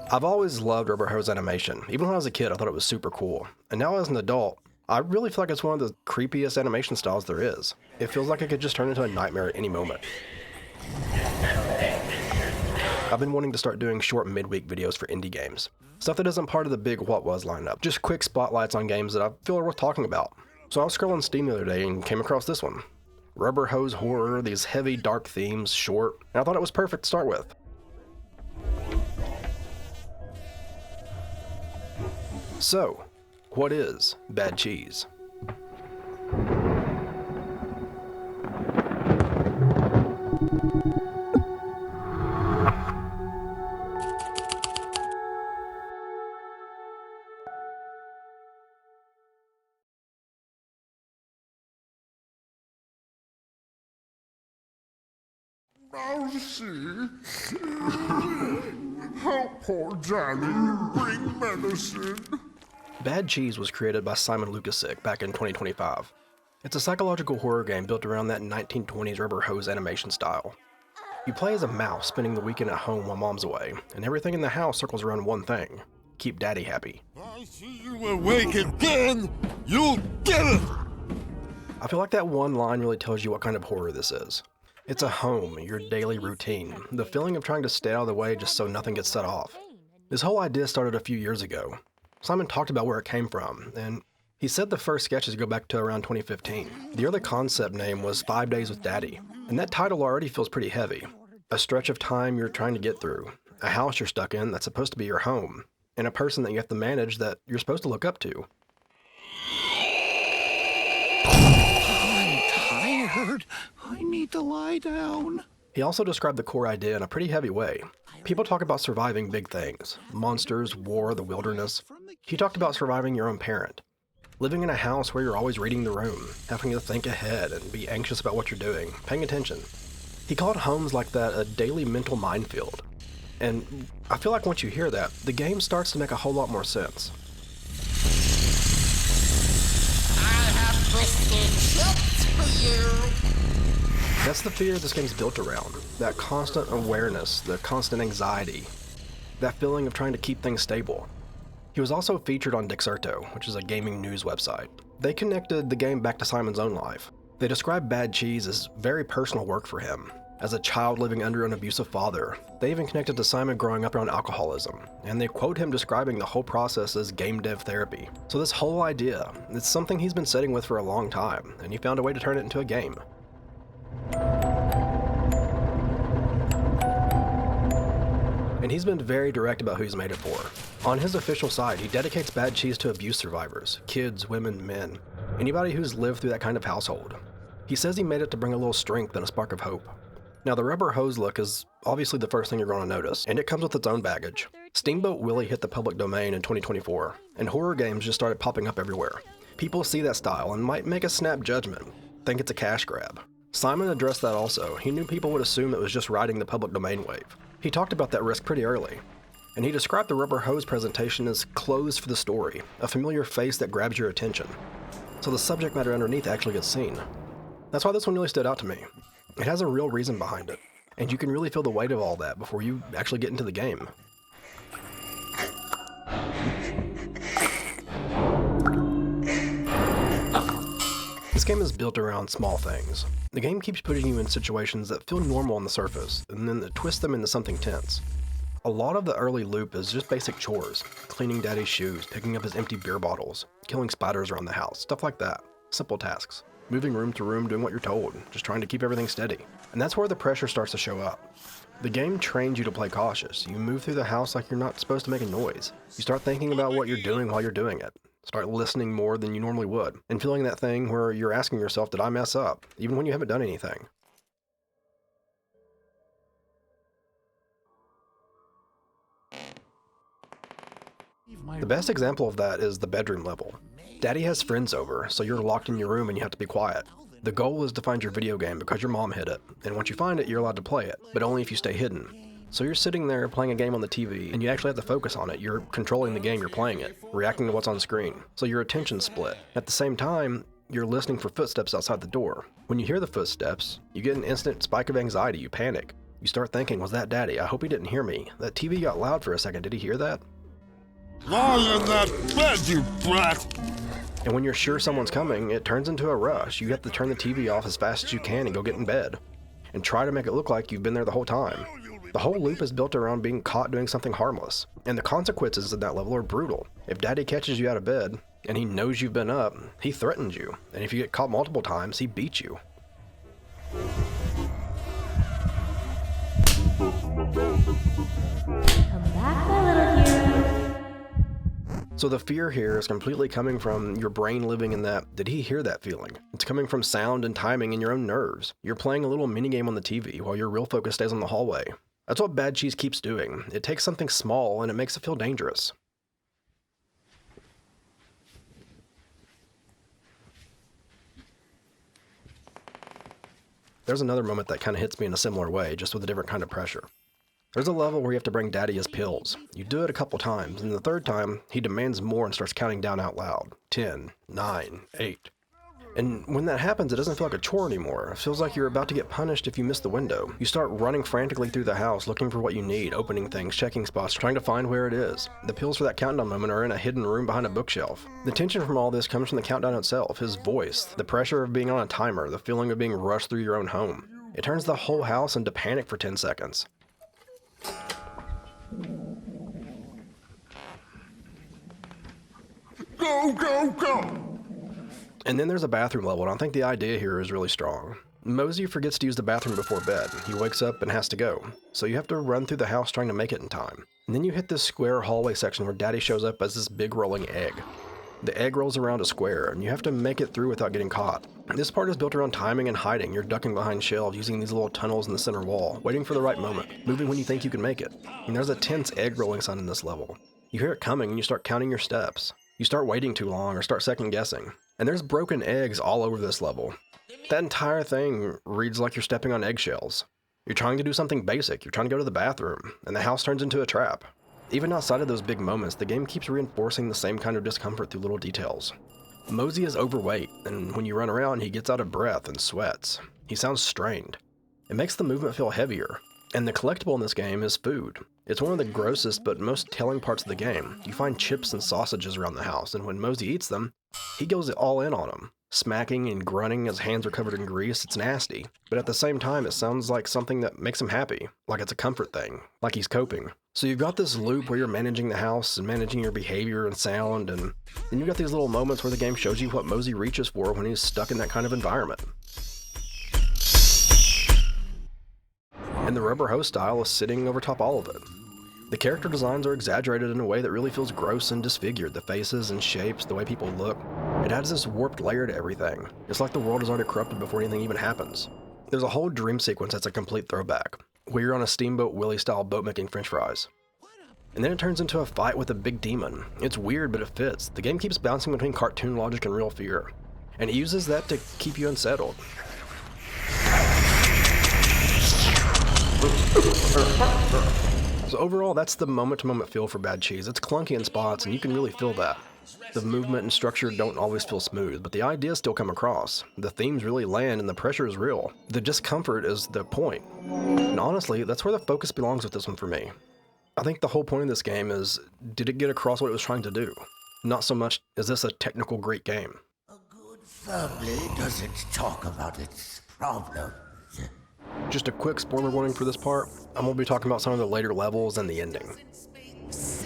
I've always loved rubber hose animation. Even when I was a kid, I thought it was super cool. And now as an adult, I really feel like it's one of the creepiest animation styles there is. It feels like it could just turn into a nightmare at any moment. I've been wanting to start doing short midweek videos for indie games. Stuff that isn't part of the big What Was lineup. Just quick spotlights on games that I feel are worth talking about. So I was scrolling Steam the other day and came across this one. Rubber hose horror, these heavy dark themes, short, and I thought it was perfect to start with. So, what is bad cheese? Now see, help poor Daddy, bring medicine. Bad Cheese was created by Simon Lukasik back in 2025. It's a psychological horror game built around that 1920s rubber hose animation style. You play as a mouse spending the weekend at home while mom's away, and everything in the house circles around one thing: keep daddy happy. I see you awake again, you'll get it! I feel like that one line really tells you what kind of horror this is. It's a home, your daily routine, the feeling of trying to stay out of the way just so nothing gets set off. This whole idea started a few years ago. Simon talked about where it came from, and he said the first sketches go back to around 2015. The early concept name was 5 Days with Daddy, and that title already feels pretty heavy. A stretch of time you're trying to get through, a house you're stuck in that's supposed to be your home, and a person that you have to manage that you're supposed to look up to. I'm tired. I need to lie down. He also described the core idea in a pretty heavy way. People talk about surviving big things: monsters, war, the wilderness. He talked about surviving your own parent. Living in a house where you're always reading the room, having to think ahead and be anxious about what you're doing, paying attention. He called homes like that a daily mental minefield. And I feel like once you hear that, the game starts to make a whole lot more sense. I have twisted chips for you. That's the fear this game's built around. That constant awareness, the constant anxiety, that feeling of trying to keep things stable. He was also featured on Dexerto, which is a gaming news website. They connected the game back to Simon's own life. They described Bad Cheese as very personal work for him. As a child living under an abusive father, they even connected to Simon growing up around alcoholism, and they quote him describing the whole process as game dev therapy. So this whole idea, it's something he's been sitting with for a long time, and he found a way to turn it into a game. And he's been very direct about who he's made it for. On his official site, he dedicates Bad Cheese to abuse survivors, kids, women, men, anybody who's lived through that kind of household. He says he made it to bring a little strength and a spark of hope. Now, the rubber hose look is obviously the first thing you're going to notice, and it comes with its own baggage. Steamboat Willie hit the public domain in 2024, and horror games just started popping up everywhere. People see that style and might make a snap judgment, think it's a cash grab. Simon addressed that also. He knew people would assume it was just riding the public domain wave. He talked about that risk pretty early, and he described the rubber hose presentation as clothes for the story, a familiar face that grabs your attention. So the subject matter underneath actually gets seen. That's why this one really stood out to me. It has a real reason behind it, and you can really feel the weight of all that before you actually get into the game. This game is built around small things. The game keeps putting you in situations that feel normal on the surface, and then it twists them into something tense. A lot of the early loop is just basic chores: cleaning daddy's shoes, picking up his empty beer bottles, killing spiders around the house, stuff like that. Simple tasks. Moving room to room, doing what you're told, just trying to keep everything steady. And that's where the pressure starts to show up. The game trains you to play cautious. You move through the house like you're not supposed to make a noise. You start thinking about what you're doing while you're doing it. Start listening more than you normally would, and feeling that thing where you're asking yourself, did I mess up? Even when you haven't done anything. The best example of that is the bedroom level. Daddy has friends over, so you're locked in your room and you have to be quiet. The goal is to find your video game because your mom hid it, and once you find it, you're allowed to play it, but only if you stay hidden. So you're sitting there playing a game on the TV, and you actually have to focus on it. You're controlling the game, you're playing it, reacting to what's on screen. So your attention's split. At the same time, you're listening for footsteps outside the door. When you hear the footsteps, you get an instant spike of anxiety, you panic. You start thinking, was that Daddy? I hope he didn't hear me. That TV got loud for a second. Did he hear that? Lie in that bed, you brat! And when you're sure someone's coming, it turns into a rush. You have to turn the TV off as fast as you can and go get in bed. And try to make it look like you've been there the whole time. The whole loop is built around being caught doing something harmless. And the consequences at that level are brutal. If Daddy catches you out of bed, and he knows you've been up, he threatens you. And if you get caught multiple times, he beats you. Come back, my little hero. So the fear here is completely coming from your brain living in that, did he hear that feeling? It's coming from sound and timing in your own nerves. You're playing a little minigame on the TV while your real focus stays on the hallway. That's what Bad Cheese keeps doing. It takes something small and it makes it feel dangerous. There's another moment that kind of hits me in a similar way, just with a different kind of pressure. There's a level where you have to bring Daddy his pills. You do it a couple times, and the third time, he demands more and starts counting down out loud. 10, 9, 8. And when that happens, it doesn't feel like a chore anymore. It feels like you're about to get punished if you miss the window. You start running frantically through the house, looking for what you need, opening things, checking spots, trying to find where it is. The pills for that countdown moment are in a hidden room behind a bookshelf. The tension from all this comes from the countdown itself, his voice, the pressure of being on a timer, the feeling of being rushed through your own home. It turns the whole house into panic for 10 seconds. Go, go, go! And then there's a bathroom level, and I think the idea here is really strong. Mosey forgets to use the bathroom before bed. He wakes up and has to go. So you have to run through the house trying to make it in time. And then you hit this square hallway section where Daddy shows up as this big rolling egg. The egg rolls around a square, and you have to make it through without getting caught. This part is built around timing and hiding. You're ducking behind shelves, using these little tunnels in the center wall, waiting for the right moment, moving when you think you can make it. And there's a tense egg rolling sound in this level. You hear it coming, and you start counting your steps. You start waiting too long or start second guessing. And there's broken eggs all over this level. That entire thing reads like you're stepping on eggshells. You're trying to do something basic. You're trying to go to the bathroom, and the house turns into a trap. Even outside of those big moments, the game keeps reinforcing the same kind of discomfort through little details. Mosey is overweight, and when you run around, he gets out of breath and sweats. He sounds strained. It makes the movement feel heavier. And the collectible in this game is food. It's one of the grossest but most telling parts of the game. You find chips and sausages around the house, and when Mosey eats them, he goes all in on them. Smacking and grunting, his hands are covered in grease. It's nasty. But at the same time, it sounds like something that makes him happy. Like it's a comfort thing. Like he's coping. So you've got this loop where you're managing the house and managing your behavior and sound, and then you've got these little moments where the game shows you what Mosey reaches for when he's stuck in that kind of environment. And the rubber hose style is sitting over top all of it. The character designs are exaggerated in a way that really feels gross and disfigured. The faces and shapes, the way people look. It adds this warped layer to everything. It's like the world is already corrupted before anything even happens. There's a whole dream sequence that's a complete throwback, where you're on a Steamboat Willie style boat making french fries. And then it turns into a fight with a big demon. It's weird, but it fits. The game keeps bouncing between cartoon logic and real fear. And it uses that to keep you unsettled. So overall, that's the moment-to-moment feel for Bad Cheese. It's clunky in spots, and you can really feel that. The movement and structure don't always feel smooth, but the ideas still come across. The themes really land, and the pressure is real. The discomfort is the point. And honestly, that's where the focus belongs with this one for me. I think the whole point of this game is, did it get across what it was trying to do? Not so much, is this a technical great game? A good family doesn't talk about its problems. Just a quick spoiler warning for this part, I'm going to be talking about some of the later levels and the ending.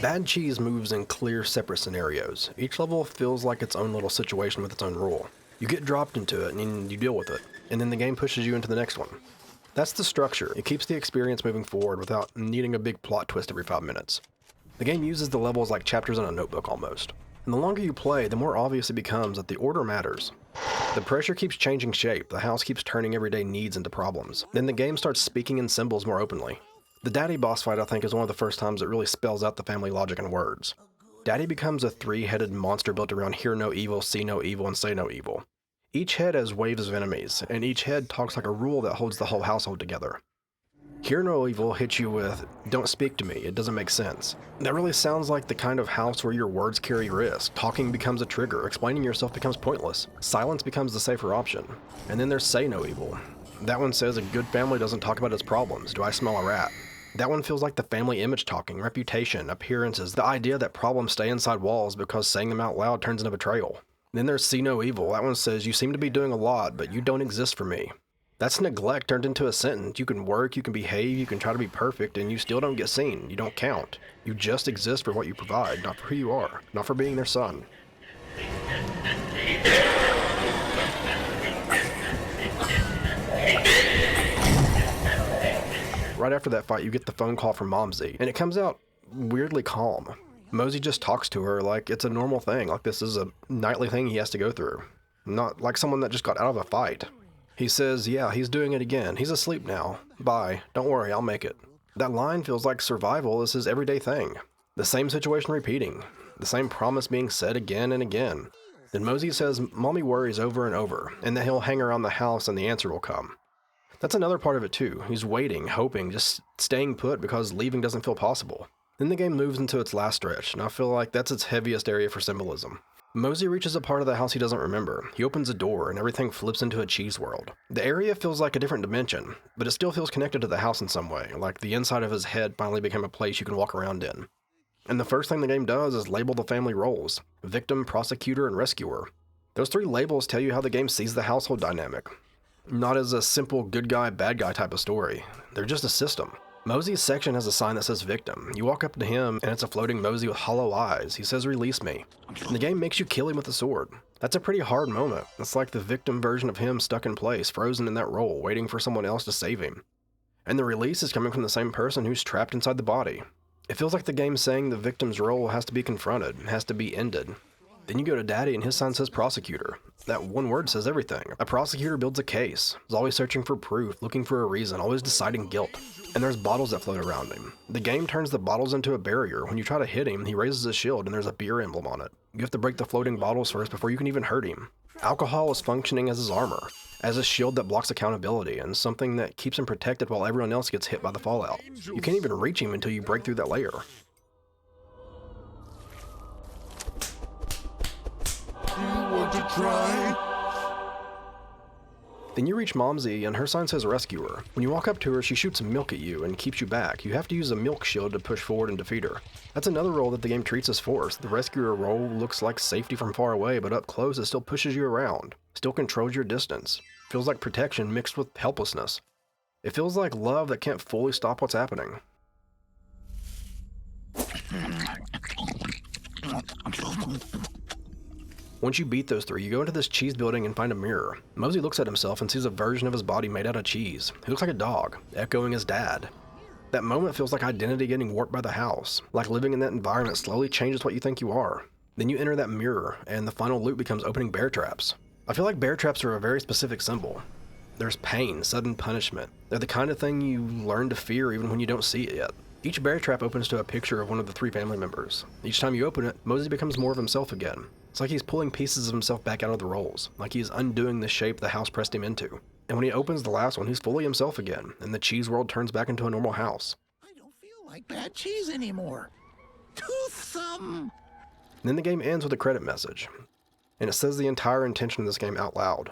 Bad Cheese moves in clear, separate scenarios. Each level feels like its own little situation with its own rule. You get dropped into it and you deal with it, and then the game pushes you into the next one. That's the structure. It keeps the experience moving forward without needing a big plot twist every 5 minutes. The game uses the levels like chapters in a notebook almost. And the longer you play, the more obvious it becomes that the order matters. The pressure keeps changing shape, the house keeps turning everyday needs into problems. Then the game starts speaking in symbols more openly. The Daddy boss fight, I think, is one of the first times it really spells out the family logic in words. Daddy becomes a 3-headed monster built around hear no evil, see no evil, and say no evil. Each head has waves of enemies, and each head talks like a rule that holds the whole household together. Hear no evil hits you with, don't speak to me, it doesn't make sense. That really sounds like the kind of house where your words carry risk. Talking becomes a trigger, explaining yourself becomes pointless. Silence becomes the safer option. And then there's say no evil. That one says a good family doesn't talk about its problems. Do I smell a rat? That one feels like the family image talking, reputation, appearances, the idea that problems stay inside walls because saying them out loud turns into betrayal. Then there's see no evil. That one says you seem to be doing a lot, but you don't exist for me. That's neglect turned into a sentence. You can work, you can behave, you can try to be perfect, and you still don't get seen. You don't count. You just exist for what you provide, not for who you are, not for being their son. Right after that fight, you get the phone call from Momsy, and it comes out weirdly calm. Mosey just talks to her like it's a normal thing, like this is a nightly thing he has to go through. Not like someone that just got out of a fight. He says, yeah, he's doing it again. He's asleep now. Bye. Don't worry, I'll make it. That line feels like survival is his everyday thing. The same situation repeating. The same promise being said again and again. Then Mosey says Mommy worries over and over, and that he'll hang around the house and the answer will come. That's another part of it too. He's waiting, hoping, just staying put because leaving doesn't feel possible. Then the game moves into its last stretch, and I feel like that's its heaviest area for symbolism. Mosey reaches a part of the house he doesn't remember. He opens a door, and everything flips into a cheese world. The area feels like a different dimension, but it still feels connected to the house in some way, like the inside of his head finally became a place you can walk around in. And the first thing the game does is label the family roles: victim, prosecutor, and rescuer. Those three labels tell you how the game sees the household dynamic. Not as a simple good guy, bad guy type of story. They're just a system. Mosey's section has a sign that says victim. You walk up to him, and it's a floating Mosey with hollow eyes. He says, release me. And the game makes you kill him with a sword. That's a pretty hard moment. It's like the victim version of him stuck in place, frozen in that role, waiting for someone else to save him. And the release is coming from the same person who's trapped inside the body. It feels like the game's saying the victim's role has to be confronted, has to be ended. Then you go to Daddy and his sign says prosecutor. That one word says everything. A prosecutor builds a case, is always searching for proof, looking for a reason, always deciding guilt. And there's bottles that float around him. The game turns the bottles into a barrier. When you try to hit him, he raises his shield and there's a beer emblem on it. You have to break the floating bottles first before you can even hurt him. Alcohol is functioning as his armor, as a shield that blocks accountability, and something that keeps him protected while everyone else gets hit by the fallout. You can't even reach him until you break through that layer. Want to try? Then you reach Momsy, and her sign says rescuer. When you walk up to her, she shoots milk at you and keeps you back. You have to use a milk shield to push forward and defeat her. That's another role that the game treats as force. The rescuer role looks like safety from far away, but up close it still pushes you around, still controls your distance. Feels like protection mixed with helplessness. It feels like love that can't fully stop what's happening. Once you beat those three, you go into this cheese building and find a mirror. Mosey looks at himself and sees a version of his body made out of cheese. He looks like a dog, echoing his dad. That moment feels like identity getting warped by the house, like living in that environment slowly changes what you think you are. Then you enter that mirror, and the final loop becomes opening bear traps. I feel like bear traps are a very specific symbol. There's pain, sudden punishment. They're the kind of thing you learn to fear even when you don't see it yet. Each bear trap opens to a picture of one of the three family members. Each time you open it, Mosey becomes more of himself again. It's like he's pulling pieces of himself back out of the rolls, like he's undoing the shape the house pressed him into. And when he opens the last one, he's fully himself again, and the cheese world turns back into a normal house. I don't feel like bad cheese anymore. Toothsome! Then the game ends with a credit message, and it says the entire intention of this game out loud.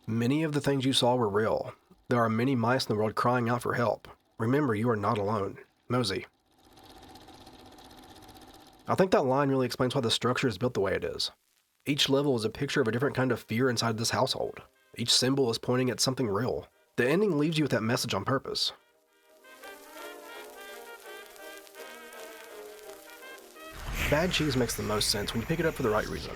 Many of the things you saw were real. There are many mice in the world crying out for help. Remember, you are not alone. Mosey. I think that line really explains why the structure is built the way it is. Each level is a picture of a different kind of fear inside this household. Each symbol is pointing at something real. The ending leaves you with that message on purpose. Bad cheese makes the most sense when you pick it up for the right reason.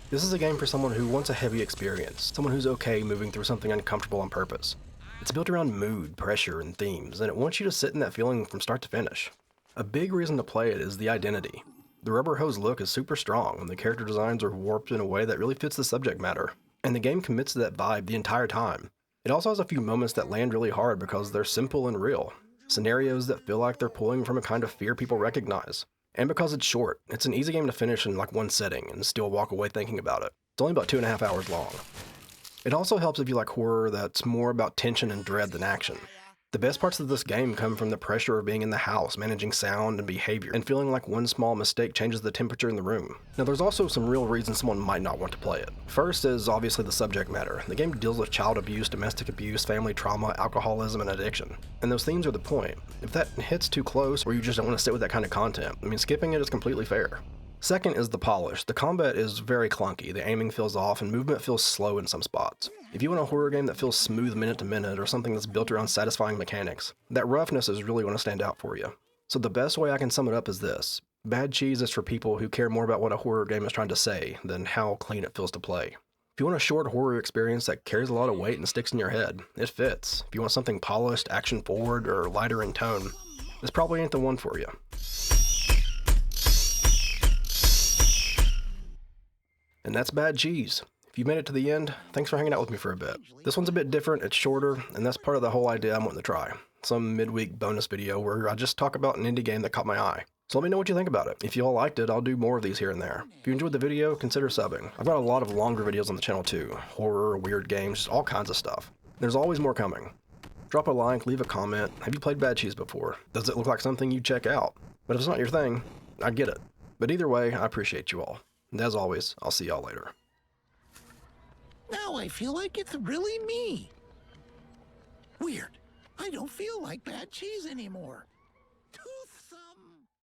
This is a game for someone who wants a heavy experience, someone who's okay moving through something uncomfortable on purpose. It's built around mood, pressure, and themes, and it wants you to sit in that feeling from start to finish. A big reason to play it is the identity. The rubber hose look is super strong, and the character designs are warped in a way that really fits the subject matter. And the game commits to that vibe the entire time. It also has a few moments that land really hard because they're simple and real. Scenarios that feel like they're pulling from a kind of fear people recognize. And because it's short, it's an easy game to finish in like one sitting and still walk away thinking about it. It's only about 2.5 hours long. It also helps if you like horror that's more about tension and dread than action. The best parts of this game come from the pressure of being in the house, managing sound and behavior, and feeling like one small mistake changes the temperature in the room. Now, there's also some real reasons someone might not want to play it. First is obviously the subject matter. The game deals with child abuse, domestic abuse, family trauma, alcoholism, and addiction. And those themes are the point. If that hits too close, or you just don't want to sit with that kind of content, skipping it is completely fair. Second is the polish. The combat is very clunky, the aiming feels off, and movement feels slow in some spots. If you want a horror game that feels smooth minute to minute, or something that's built around satisfying mechanics, that roughness is really going to stand out for you. So the best way I can sum it up is this. Bad Cheese is for people who care more about what a horror game is trying to say than how clean it feels to play. If you want a short horror experience that carries a lot of weight and sticks in your head, it fits. If you want something polished, action-forward, or lighter in tone, this probably ain't the one for you. And that's Bad Cheese. If you made it to the end, thanks for hanging out with me for a bit. This one's a bit different, it's shorter, and that's part of the whole idea I'm wanting to try. Some midweek bonus video where I just talk about an indie game that caught my eye. So let me know what you think about it. If you all liked it, I'll do more of these here and there. If you enjoyed the video, consider subbing. I've got a lot of longer videos on the channel too. Horror, weird games, just all kinds of stuff. There's always more coming. Drop a like, leave a comment. Have you played Bad Cheese before? Does it look like something you'd check out? But if it's not your thing, I get it. But either way, I appreciate you all. And as always, I'll see y'all later. Now I feel like it's really me. Weird. I don't feel like Bad Cheese anymore.